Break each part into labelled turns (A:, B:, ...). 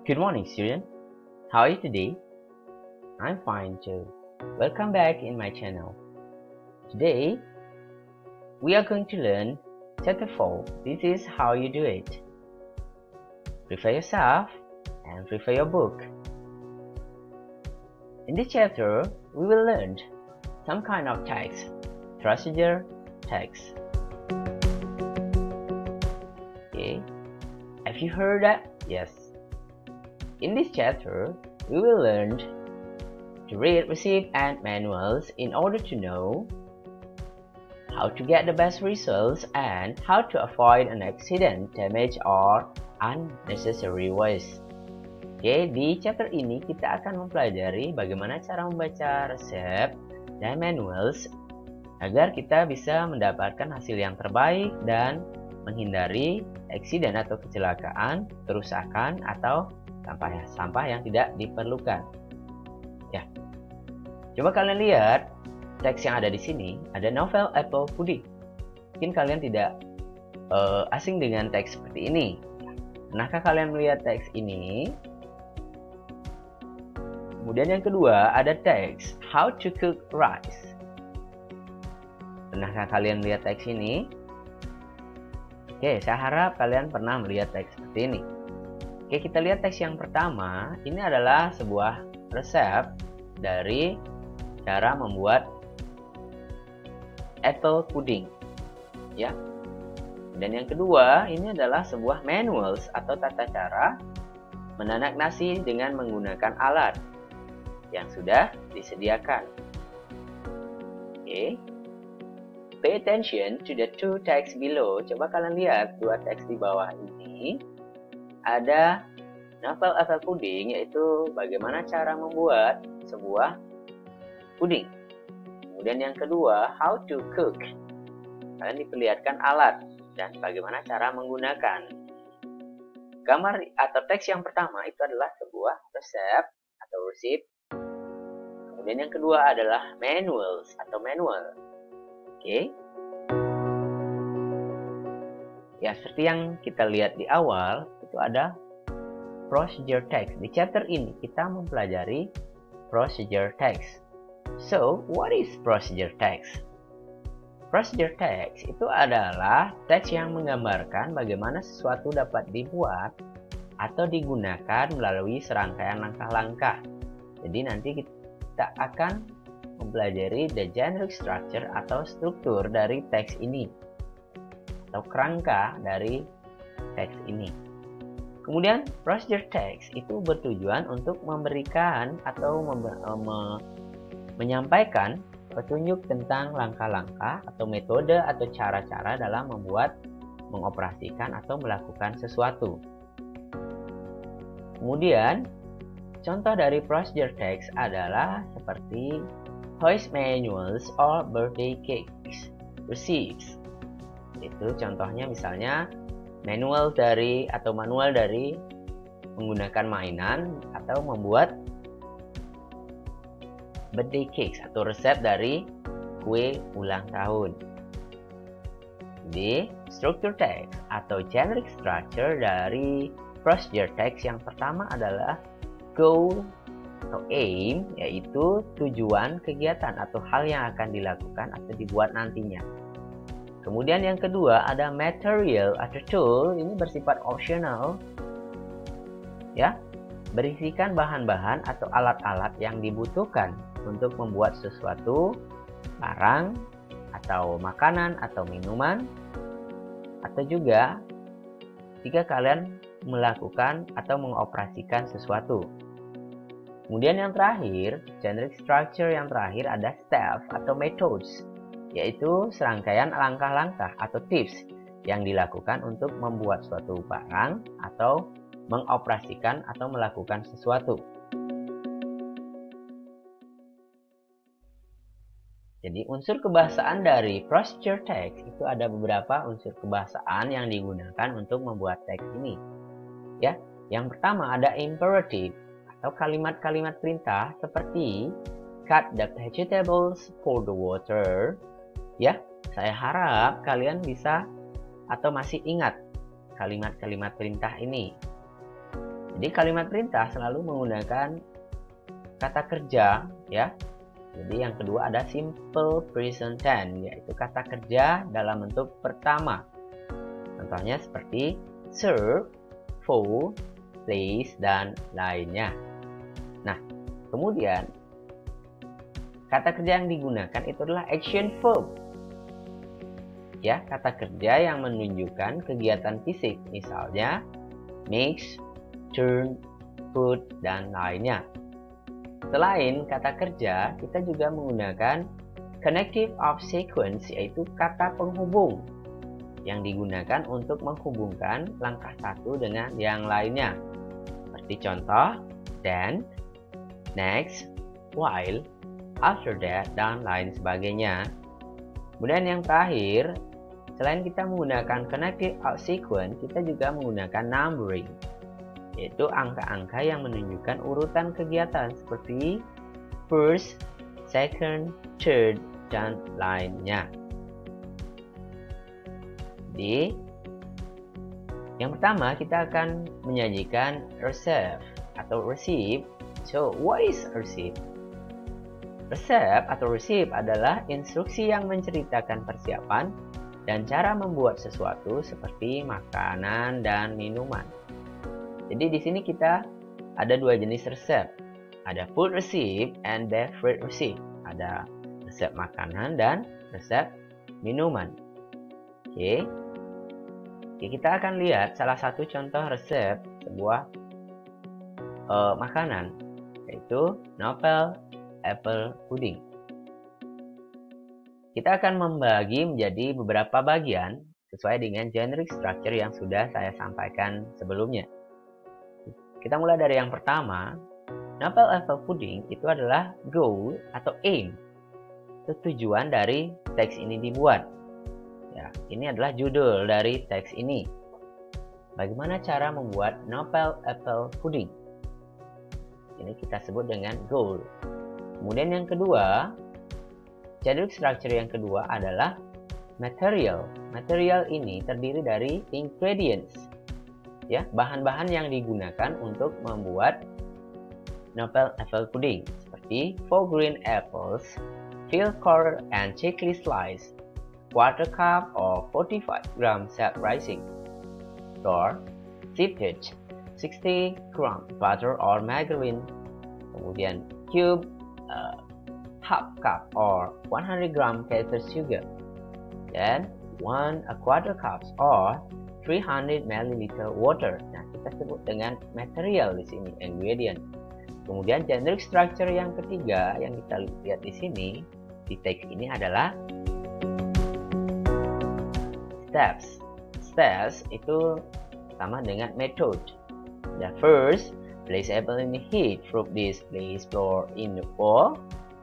A: Good morning, student. How are you today? I'm fine too. Welcome back in my channel. Today, we are going to learn Chapter 4. This is how you do it. Prepare yourself and prepare your book. In this chapter, we will learn some kind of text, procedure text. Okay, have you heard that? Yes. In this chapter, we will learn to read receipt and manuals in order to know how to get the best results and how to avoid an accident, damage, or unnecessary waste. Oke, di chapter ini kita akan mempelajari bagaimana cara membaca resep dan manuals agar kita bisa mendapatkan hasil yang terbaik dan menghindari accident atau kecelakaan, kerusakan, atau sampah yang tidak diperlukan. Ya, coba kalian lihat teks yang ada di sini. Ada novel apple pudding. Mungkin kalian tidak asing dengan teks seperti ini. Pernahkah kalian melihat teks ini? Kemudian yang kedua ada teks how to cook rice. Pernahkah kalian melihat teks ini? Oke, saya harap kalian pernah melihat teks seperti ini. Oke, kita lihat teks yang pertama. Ini adalah sebuah resep dari cara membuat apple pudding. Ya. Dan yang kedua, ini adalah sebuah manuals atau tata cara menanak nasi dengan menggunakan alat yang sudah disediakan. Oke. Pay attention to the two text below. Coba kalian lihat dua teks di bawah ini. Ada novel apple pudding, yaitu bagaimana cara membuat sebuah puding. Kemudian yang kedua, how to cook. Kalian diperlihatkan alat dan bagaimana cara menggunakan. Gambar atau teks yang pertama itu adalah sebuah resep atau resep. Kemudian yang kedua adalah manuals atau manual. Oke. Ya, seperti yang kita lihat di awal, itu ada procedure text. Di chapter ini kita mempelajari procedure text. So, what is procedure text? Procedure text itu adalah teks yang menggambarkan bagaimana sesuatu dapat dibuat atau digunakan melalui serangkaian langkah-langkah. Jadi nanti kita akan mempelajari the generic structure atau struktur dari teks ini atau kerangka dari teks ini. Kemudian procedure text itu bertujuan untuk memberikan atau menyampaikan petunjuk tentang langkah-langkah atau metode atau cara-cara dalam membuat, mengoperasikan atau melakukan sesuatu. Kemudian contoh dari procedure text adalah seperti hoist manuals or birthday cakes receipts. Itu contohnya misalnya manual dari menggunakan mainan atau membuat birthday cakes atau resep dari kue ulang tahun. Jadi, struktur text atau generic structure dari procedure text yang pertama adalah goal atau aim, yaitu tujuan kegiatan atau hal yang akan dilakukan atau dibuat nantinya. Kemudian yang kedua ada material atau tool, ini bersifat optional. Ya, berisikan bahan-bahan atau alat-alat yang dibutuhkan untuk membuat sesuatu, barang, atau makanan, atau minuman, atau juga jika kalian melakukan atau mengoperasikan sesuatu. Kemudian yang terakhir, generic structure yang terakhir ada steps atau methods, yaitu serangkaian langkah-langkah atau tips yang dilakukan untuk membuat suatu barang atau mengoperasikan atau melakukan sesuatu. Jadi unsur kebahasaan dari procedure text itu ada beberapa unsur kebahasaan yang digunakan untuk membuat teks ini. Ya, yang pertama ada imperative atau kalimat-kalimat perintah seperti cut the vegetables for the water. Ya, saya harap kalian bisa atau masih ingat kalimat-kalimat perintah ini. Jadi kalimat perintah selalu menggunakan kata kerja ya. Jadi yang kedua ada simple present tense, yaitu kata kerja dalam bentuk pertama. Contohnya seperti serve, for, place, dan lainnya. Nah, kemudian kata kerja yang digunakan itu adalah action verb. Ya, kata kerja yang menunjukkan kegiatan fisik, misalnya mix, turn, put, dan lainnya. Selain kata kerja, kita juga menggunakan connective of sequence, yaitu kata penghubung yang digunakan untuk menghubungkan langkah satu dengan yang lainnya. Seperti contoh, then, next, while, after that, dan lain sebagainya. Kemudian yang terakhir, selain kita menggunakan connective of sequence, kita juga menggunakan numbering, yaitu angka-angka yang menunjukkan urutan kegiatan seperti first, second, third, dan lainnya. Jadi, yang pertama kita akan menyajikan receive atau receive. So, what is receive? Receive atau receive adalah instruksi yang menceritakan persiapan dan cara membuat sesuatu seperti makanan dan minuman. Jadi di sini kita ada dua jenis resep. Ada food receipt and beverage receipt. Ada resep makanan dan resep minuman. Oke. Kita akan lihat salah satu contoh resep sebuah makanan, yaitu Novel Apple Pudding. Kita akan membagi menjadi beberapa bagian sesuai dengan generic structure yang sudah saya sampaikan sebelumnya. Kita mulai dari yang pertama. Novel Apple Pudding itu adalah goal atau aim. Itu tujuan dari teks ini dibuat. Ya, ini adalah judul dari teks ini. Bagaimana cara membuat Novel Apple Pudding? Ini kita sebut dengan goal. Kemudian yang kedua, generic structure yang kedua adalah material. Material ini terdiri dari ingredients. Ya, bahan-bahan yang digunakan untuk membuat Novel Apple Pudding seperti 4 green apples, fill core and thickly sliced, quarter cup or 45 gram self-rising, flour, sifted 60 gram butter or margarine, kemudian cube half cup or 100 gram caster sugar, then 1/4 cups or 300 ml water. Nah, kita sebut dengan material di sini, ingredient. Kemudian generic structure yang ketiga yang kita lihat di sini di teks ini adalah steps. Steps itu sama dengan method. The first, place apple in the heat. From this, place flour in the bowl.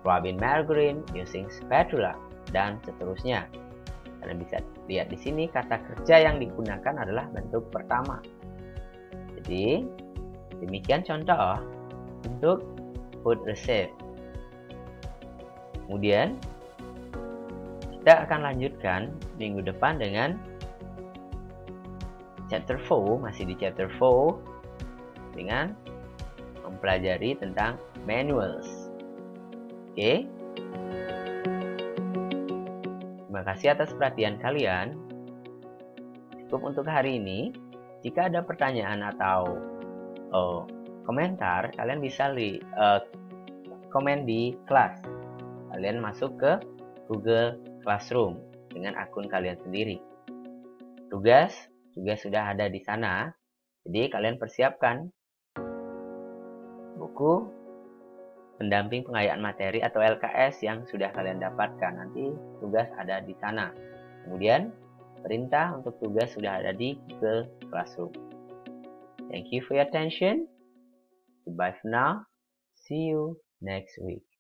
A: Rub in margarine using spatula, dan seterusnya. Kalian bisa lihat di sini kata kerja yang digunakan adalah bentuk pertama. Jadi, demikian contoh untuk food receipt. Kemudian, kita akan lanjutkan minggu depan dengan chapter 4, masih di chapter 4, dengan mempelajari tentang manuals. Oke. Terima kasih atas perhatian kalian. Cukup untuk hari ini. Jika ada pertanyaan atau komentar, kalian bisa komen di kelas. Kalian masuk ke Google Classroom dengan akun kalian sendiri. Tugas juga sudah ada di sana. Jadi kalian persiapkan buku pendamping pengayaan materi atau LKS yang sudah kalian dapatkan. Nanti tugas ada di sana. Kemudian perintah untuk tugas sudah ada di Google Classroom. Thank you for your attention. Goodbye for now. See you next week.